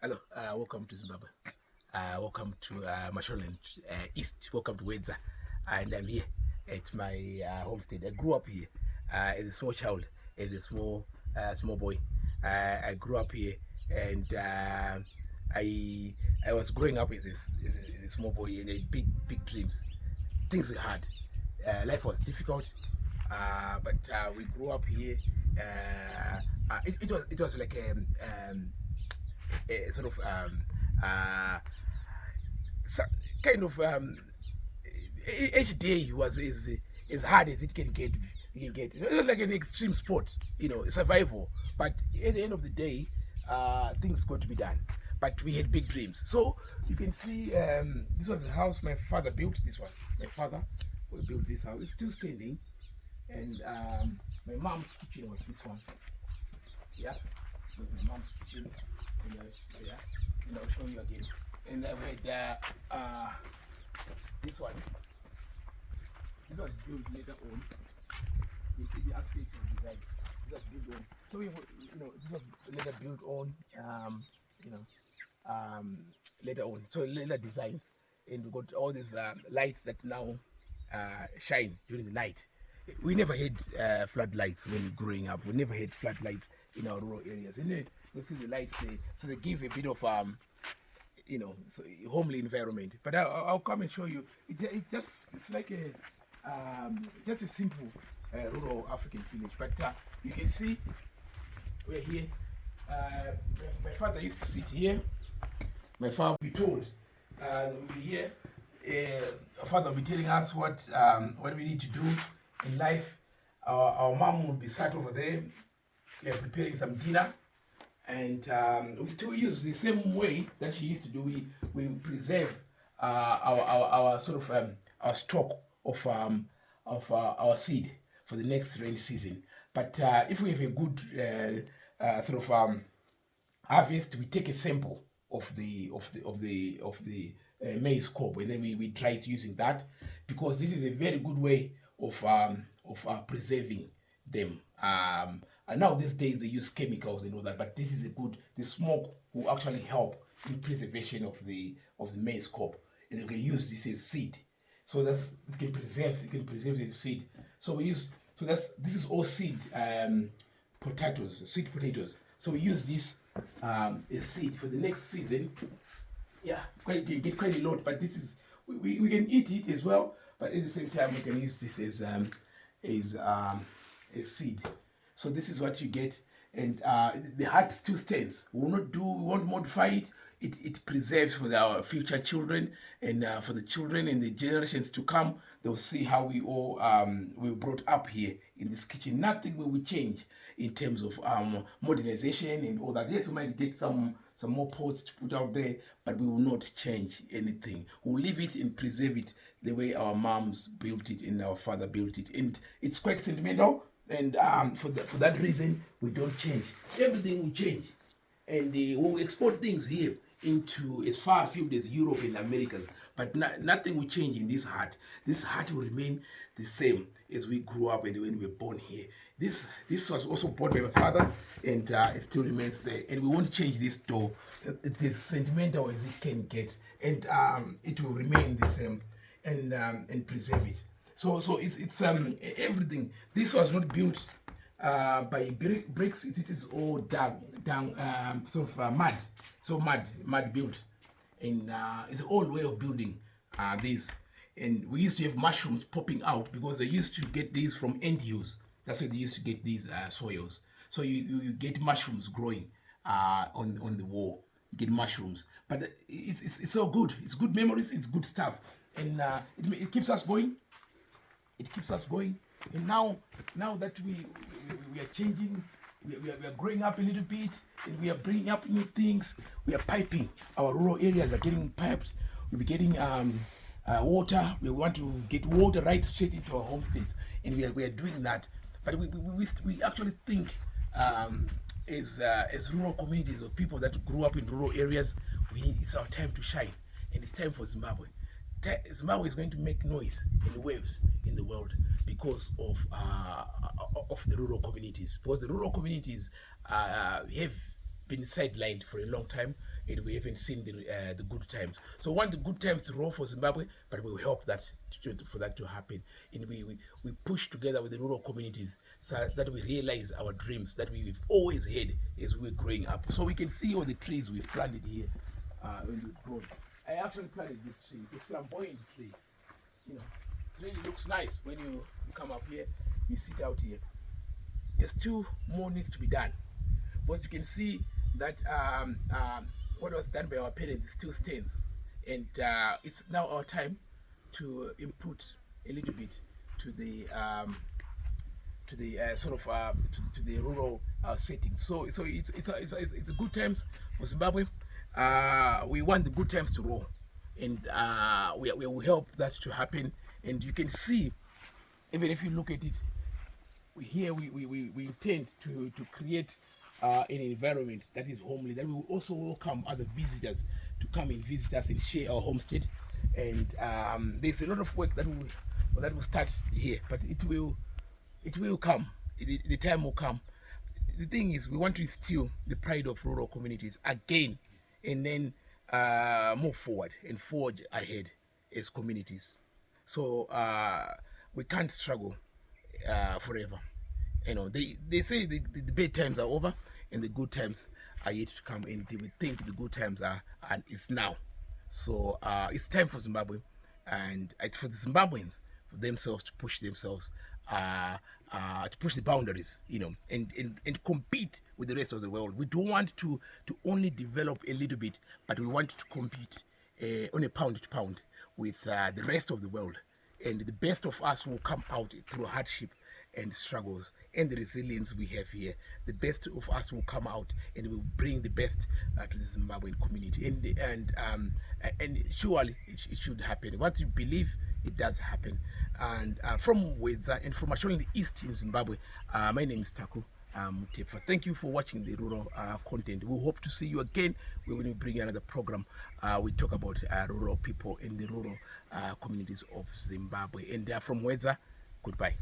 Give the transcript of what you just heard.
Hello, welcome to Zimbabwe. Welcome to Mashonaland East. Welcome to Wedza. And I'm here at my homestead. I grew up here as a small child, as a small boy. I grew up here, and I was growing up as a small boy and had big dreams. Things were hard. Life was difficult, but we grew up here. It was like a sort of uh, kind of each day was as hard as it can get. It was like an extreme sport, survival. But at the end of the day, things got to be done. But we had big dreams. So you can see this was the house my father built. This one, my father built this house. It's still standing, and my mom's kitchen was this one. Yeah, this was my mom's kitchen. Yeah, and I'll show you again. And I had this one. This was built later on. You see the architecture design. This was built on. So this was later built on. Later on. So later designs, and we got all these lights that now shine during the night. We never had floodlights when we were growing up. We never had floodlights in our rural areas. And then you see the lights there, so they give a bit of so homely environment. But I'll come and show you. It's like just a simple rural African village. But you can see we're here. My father used to sit here. My father will be told we'll be here. Our father will be telling us what we need to do in life. Our mom will be sat over there. We are preparing some dinner, and we still use the same way that she used to do. We preserve our sort of our stock of our seed for the next rainy season. But if we have a good sort of harvest, we take a sample of the maize cob, and then we try it using that, because this is a very good way of preserving them. And now these days they use chemicals and all that, but this is the smoke will actually help in preservation of the maize cob, and you can use this as seed. So it can preserve the seed. This is all seed sweet potatoes. So we use this as seed for the next season. Yeah, we can get quite a lot, but this is we can eat it as well, but at the same time we can use this as seed. So this is what you get, and the heart still stands. We won't modify it. It preserves for our future children, and for the children and the generations to come. They'll see how we all were brought up here in this kitchen. Nothing will change in terms of modernization and all that. Yes, we might get some more pots to put out there, but we will not change anything. We'll leave it and preserve it the way our moms built it and our father built it. And it's quite sentimental, and for that reason, we don't change. Everything will change, and we'll export things here into as far afield as Europe and Americas, but nothing will change in this heart. This heart will remain the same as we grew up and when we were born here. This was also bought by my father, and it still remains there, and we won't change this door. It's as sentimental as it can get, and it will remain the same, and preserve it. So it's everything. This was not built by bricks. It is all down sort of mud. So mud built, and it's an old way of building this. And we used to have mushrooms popping out because they used to get these from end use. That's where they used to get these soils. So you get mushrooms growing on the wall. You get mushrooms, but it's so good. It's good memories. It's good stuff, and it keeps us going. It keeps us going. And now that we are changing, we are growing up a little bit, and we are bringing up new things. We are piping. Our rural areas are getting piped. We'll be getting water. We want to get water right straight into our homesteads, and we are doing that. But we actually think as rural communities or people that grew up in rural areas, it's our time to shine, and it's time for Zimbabwe. Zimbabwe is going to make noise and waves in the world because of the rural communities. Because the rural communities have been sidelined for a long time, and we haven't seen the good times. So we want the good times to roll for Zimbabwe, but we will help that for that to happen. And we push together with the rural communities so that we realize our dreams that we've always had as we were growing up. So we can see all the trees we've planted here when we've grown. I actually planted this tree, the flamboyant tree. You know, it really looks nice when you come up here, you sit out here. There's still more needs to be done. But you can see that what was done by our parents still stands. And it's now our time to input a little bit to the to the rural setting. So it's a good times for Zimbabwe. We want the good times to roll, and we will help that to happen. And you can see, even if you look at it, we intend to create an environment that is homely, that we will also welcome other visitors to come and visit us and share our homestead. And there's a lot of work that will start here, but it will come. The time will come. The thing is, we want to instill the pride of rural communities again, and then move forward and forge ahead as communities. So we can't struggle forever. You know, they say the bad times are over and the good times are yet to come, and we think the good times are and it's now. So it's time for Zimbabwe, and it's for the Zimbabweans, for themselves to push themselves, to push the boundaries, you know, and compete with the rest of the world. We don't want to only develop a little bit, but we want to compete on a pound to pound with the rest of the world. And the best of us will come out through hardship and struggles and the resilience we have here. The best of us will come out and will bring the best to the Zimbabwean community. And surely it should happen. Once you believe, it does happen. And from Wedza and from Ashore in the East in Zimbabwe, my name is Taku Mutefa. Thank you for watching the rural content. We hope to see you again when we bring another program. We talk about rural people in the rural communities of Zimbabwe. And from Wedza, goodbye.